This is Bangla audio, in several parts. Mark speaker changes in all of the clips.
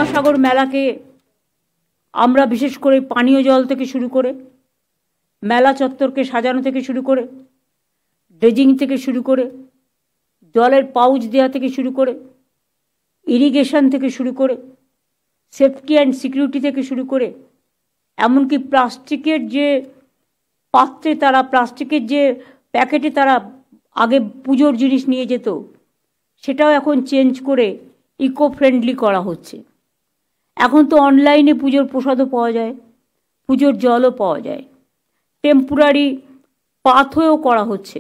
Speaker 1: গঙ্গাসাগর মেলাকে আমরা বিশেষ করে পানীয় জল থেকে শুরু করে মেলা চত্বরকে সাজানো থেকে শুরু করে ড্রেজিং থেকে শুরু করে জলের পাউচ দেওয়া থেকে শুরু করে ইরিগেশন থেকে শুরু করে সেফটি অ্যান্ড সিকিউরিটি থেকে শুরু করে এমনকি প্লাস্টিকের যে পাত্রে তারা প্লাস্টিকের যে প্যাকেটে তারা আগে পুজোর জিনিস নিয়ে যেত সেটাও এখন চেঞ্জ করে ইকো ফ্রেন্ডলি করা হচ্ছে। এখন তো অনলাইনে পুজোর প্রসাদও পাওয়া যায়, পুজোর জলও পাওয়া যায়, টেম্পোরারি পাথওয়েও করা হচ্ছে।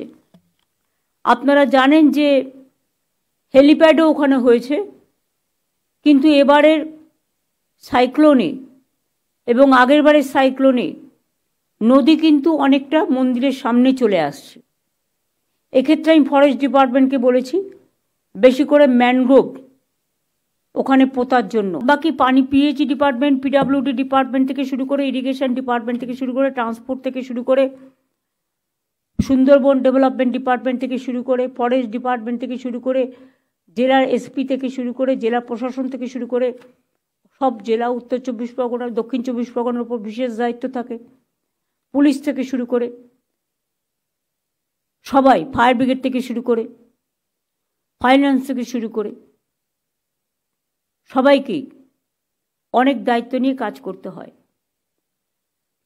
Speaker 1: আপনারা জানেন যে হেলিপ্যাডও ওখানে হয়েছে, কিন্তু এবারের সাইক্লোনে এবং আগের বারের সাইক্লোনে নদী কিন্তু অনেকটা মন্দিরের সামনে চলে আসছে। এক্ষেত্রে আমি ফরেস্ট ডিপার্টমেন্টকে বলেছি বেশি করে ম্যানগ্রোভ ওখানে পোতার জন্য। বাকি পানি পিএইচই ডিপার্টমেন্ট, পিডাব্লিউডি ডিপার্টমেন্ট থেকে শুরু করে ইরিগেশন ডিপার্টমেন্ট থেকে শুরু করে ট্রান্সপোর্ট থেকে শুরু করে সুন্দরবন ডেভেলপমেন্ট ডিপার্টমেন্ট থেকে শুরু করে ফরেস্ট ডিপার্টমেন্ট থেকে শুরু করে জেলার এসপি থেকে শুরু করে জেলা প্রশাসন থেকে শুরু করে সব জেলা, উত্তর 24 পরগনা, দক্ষিণ 24 পরগনার উপর বিশেষ দায়িত্ব থাকে, পুলিশ থেকে শুরু করে সবাই, ফায়ার ব্রিগেড থেকে শুরু করে ফাইন্যান্স থেকে শুরু করে সবাইকেই অনেক দায়িত্ব নিয়ে কাজ করতে হয়।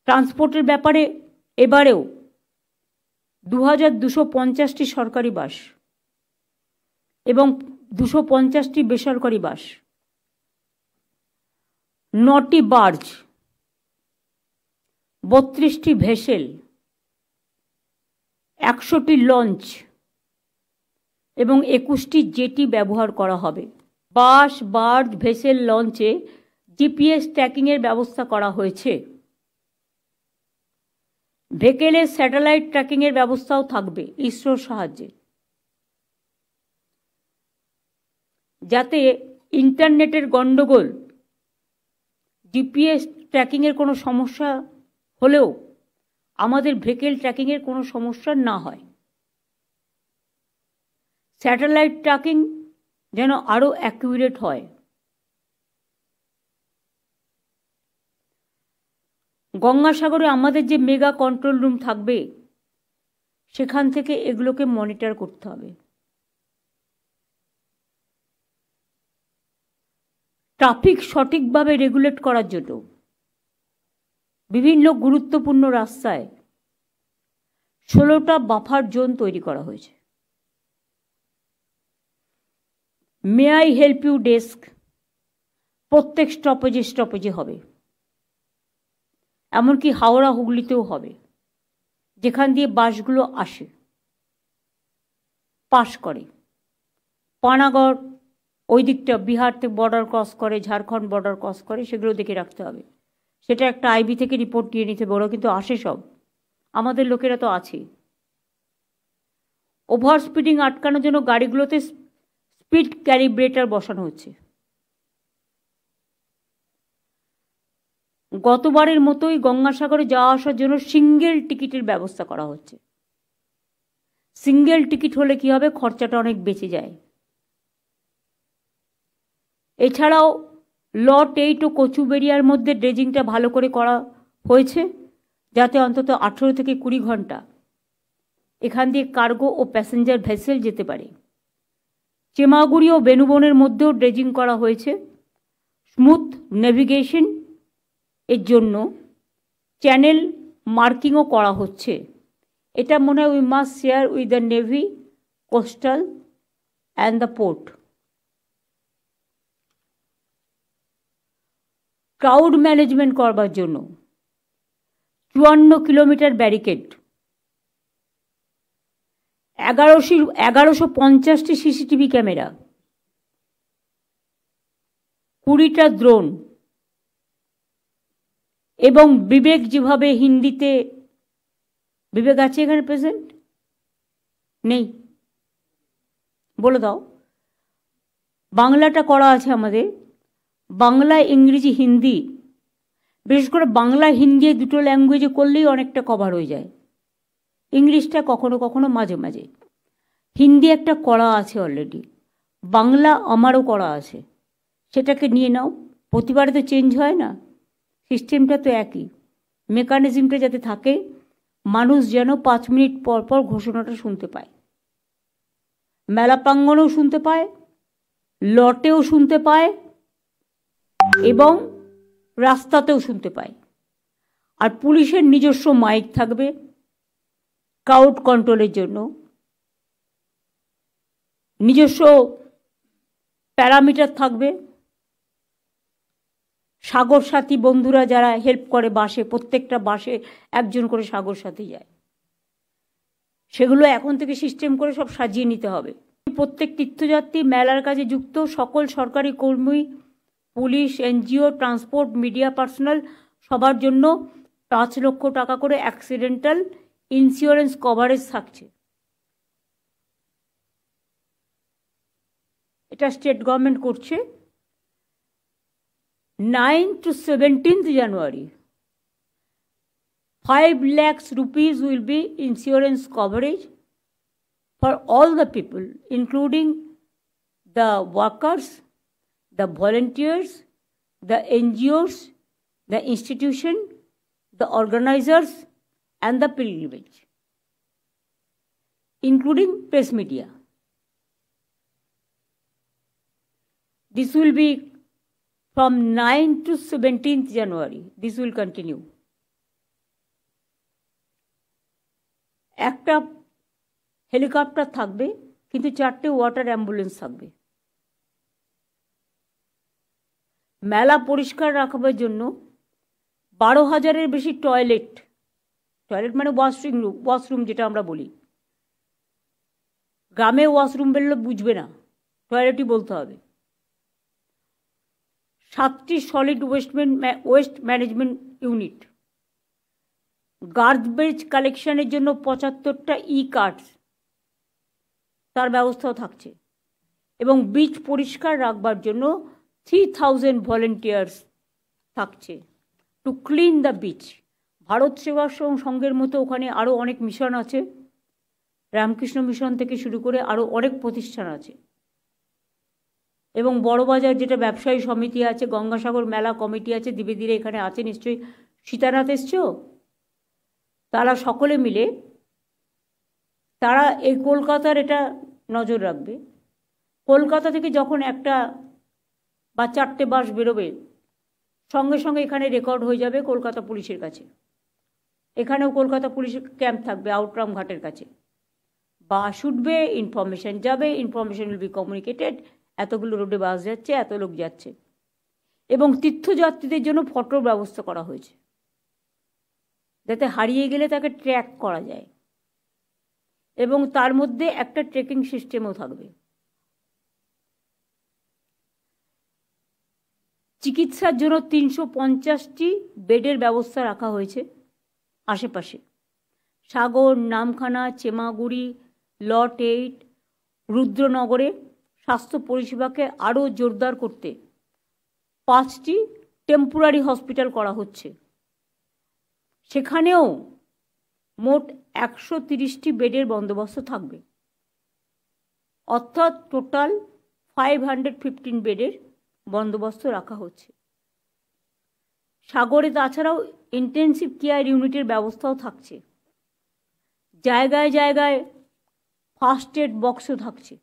Speaker 1: ট্রান্সপোর্টের ব্যাপারে এবারেও 2250টি সরকারি বাস এবং 250টি বেসরকারি বাস, 9টি বার্জ, 32টি ভেসেল, 100টি লঞ্চ এবং 21টি জেটি ব্যবহার করা হবে। বাস, বার্জ, ভেসেল, লঞ্চে জিপিএস ট্র্যাকিংয়ের ব্যবস্থা করা হয়েছে। ভেকেলের স্যাটেলাইট ট্র্যাকিংয়ের ব্যবস্থাও থাকবে ইসরোর সাহায্যে, যাতে ইন্টারনেটের গণ্ডগোল, জিপিএস ট্র্যাকিংয়ের কোনো সমস্যা হলেও আমাদের ভেকেল ট্র্যাকিংয়ের কোনো সমস্যা না হয়। স্যাটেলাইট ট্র্যাকিং যেন আরও অ্যাকুরেট হয়। গঙ্গাসাগরে আমাদের যে মেগা কন্ট্রোল রুম থাকবে সেখান থেকে এগুলোকে মনিটর করতে হবে। ট্রাফিক সঠিকভাবে রেগুলেট করার জন্য বিভিন্ন গুরুত্বপূর্ণ রাস্তায় 16টা বাফার জোন তৈরি করা হয়েছে। May I help you desk প্রত্যেক স্টপেজে হবে, এমনকি হাওড়া হুগলিতেও হবে, যেখান দিয়ে বাসগুলো আসে, পাস করে। পানাগড় ওই দিকটা বিহার থেকে বর্ডার ক্রস করে, ঝাড়খণ্ড বর্ডার ক্রস করে, সেগুলো দেখে রাখতে হবে। সেটা একটা আইবি থেকে রিপোর্ট দিয়ে নিতে বড়, কিন্তু আসে সব, আমাদের লোকেরা তো আছে। ওভার স্পিডিং আটকানোর জন্য গাড়িগুলোতে স্পিড ক্যালিব্রেটার বসানো হচ্ছে। গতবারের মতোই গঙ্গাসাগরে যাওয়া আসার জন্য সিঙ্গেল টিকিটের ব্যবস্থা করা হচ্ছে। সিঙ্গেল টিকিট হলে কি হবে, খরচাটা অনেক বেঁচে যায়। এছাড়াও লট 8 ও কচুবেড়িয়ার মধ্যে ড্রেজিংটা ভালো করে করা হয়েছে, যাতে অন্তত 18 থেকে 20 ঘন্টা এখান দিয়ে কার্গো ও প্যাসেঞ্জার ভেসেল যেতে পারে। চেমাগুড়ি ও বেনুবনের মধ্যেও ড্রেজিং করা হয়েছে। স্মুথ নেভিগেশন এর জন্য চ্যানেল মার্কিংও করা হচ্ছে। এটা মনে হয় we must share with the navy, coastal and the port. Crowd management করবার জন্য 54 কিলোমিটার ব্যারিকেড, 1150টি সিসিটিভি ক্যামেরা, 20টা ড্রোন এবং বিবেক, যেভাবে হিন্দিতে, বিবেক আছে এখানে প্রেজেন্ট? নেই, বলে দাও। বাংলাটা করা আছে আমাদের, বাংলা, ইংরেজি, হিন্দি। বিশেষ করে বাংলা হিন্দি দুটো ল্যাঙ্গুয়েজে করলেই অনেকটা কভার হয়ে যায়। ইংলিশটা কখনো কখনো মাঝে মাঝে। হিন্দি একটা করা আছে অলরেডি, বাংলা আমারও করা আছে, সেটাকে নিয়ে নাও, প্রতিবারে তো চেঞ্জ হয় না, সিস্টেমটা তো একই। মেকানিজমটা যাতে থাকে, মানুষ যেন 5 মিনিট পর পর ঘোষণাটা শুনতে পায়, মেলা প্রাঙ্গণেও শুনতে পায়, লটেও শুনতে পায় এবং রাস্তাতেও শুনতে পায়। আর পুলিশের নিজস্ব মাইক থাকবে ক্রাউড কন্ট্রোলের জন্য, নিজস্ব প্যারামিটার থাকবে। সাগর সাথী বন্ধুরা যারা হেল্প করে বাসে, প্রত্যেকটা বাসে একজন করে সাগর সাথী যায়, সেগুলো এখন থেকে সিস্টেম করে সব সাজিয়ে নিতে হবে। প্রত্যেক তীর্থযাত্রী, মেলার কাজে যুক্ত সকল সরকারি কর্মী, police, NGO, transport, media personal সবার জন্য 5 লক্ষ টাকা করে অ্যাক্সিডেন্টাল ইন্স্যুরেন্স কভারেজ থাকছে। এটা স্টেট গভর্নমেন্ট করছে। 9 to 17th January, 5 lakhs rupees will be insurance coverage for all the people, including the workers, the volunteers, the NGOs, the institution, the organizers, and the pilgrimage, including press media. This will be from 9 to 17th January. This will continue. একটা হেলিকপ্টার থাকবে, কিন্তু 4টে ওয়াটার অ্যাম্বুলেন্স থাকবে। মেলা পরিষ্কার রাখবার জন্য 12,000-এর বেশি টয়লেট মানে ওয়াশরুম যেটা আমরা বলি, গ্রামে ওয়াশরুম বললে বুঝবে না, টয়লেটই বলতে হবে। 7টি solid waste management unit, garbage কালেকশনের জন্য 75টা কার্টস তার ব্যবস্থাও থাকছে, এবং বিচ পরিষ্কার রাখবার জন্য 3000 ভলেন্টিয়ার্স থাকছে to clean the beach. Bharat Sevashram সংঘের মতো ওখানে আরও অনেক মিশন আছে, রামকৃষ্ণ মিশন থেকে শুরু করে আরও অনেক প্রতিষ্ঠান আছে। এবং বড়বাজার যেটা ব্যবসায়ী সমিতি আছে, গঙ্গাসাগর মেলা কমিটি আছে, ধীরে ধীরে এখানে আছে, নিশ্চয়ই সীতানাথ এসছো, তারা সকলে মিলে তারা এই কলকাতার এটা নজর রাখবে। কলকাতা থেকে যখন একটা বা 4টে বাস বেরোবে, সঙ্গে সঙ্গে এখানে রেকর্ড হয়ে যাবে কলকাতা পুলিশের কাছে। এখানেও কলকাতা পুলিশের ক্যাম্প থাকবে আউটরাম ঘাটের কাছে। বাস উঠবে, ইনফরমেশন যাবে, ইনফরমেশন উইল বি কমিউনিকেটেড, এতগুলো রোডে বাস যাচ্ছে, এত লোক যাচ্ছে। এবং তীর্থযাত্রীদের জন্য ফটোর ব্যবস্থা করা হয়েছে, যাতে হারিয়ে গেলে তাকে ট্র্যাক করা যায়, এবং তার মধ্যে একটা ট্রেকিং সিস্টেমও থাকবে। চিকিৎসার জন্য 350টি বেডের ব্যবস্থা রাখা হয়েছে আশেপাশে। সাগর, নামখানা, চেমাগুড়ি, লট 8, রুদ্রনগরে স্বাস্থ্য পরিষেবাকে আরও জোরদার করতে 5টি টেম্পোরারি হসপিটাল করা হচ্ছে। সেখানেও মোট 130টি বেডের বন্দোবস্ত থাকবে, অর্থাৎ টোটাল 515 বেডের বন্দোবস্ত রাখা হচ্ছে। সাগরে তাছাড়াও ইন্টেন্সিভ কেয়ার ইউনিটের ব্যবস্থাও থাকছে, জায়গায় জায়গায় ফার্স্ট এড বক্সও থাকছে।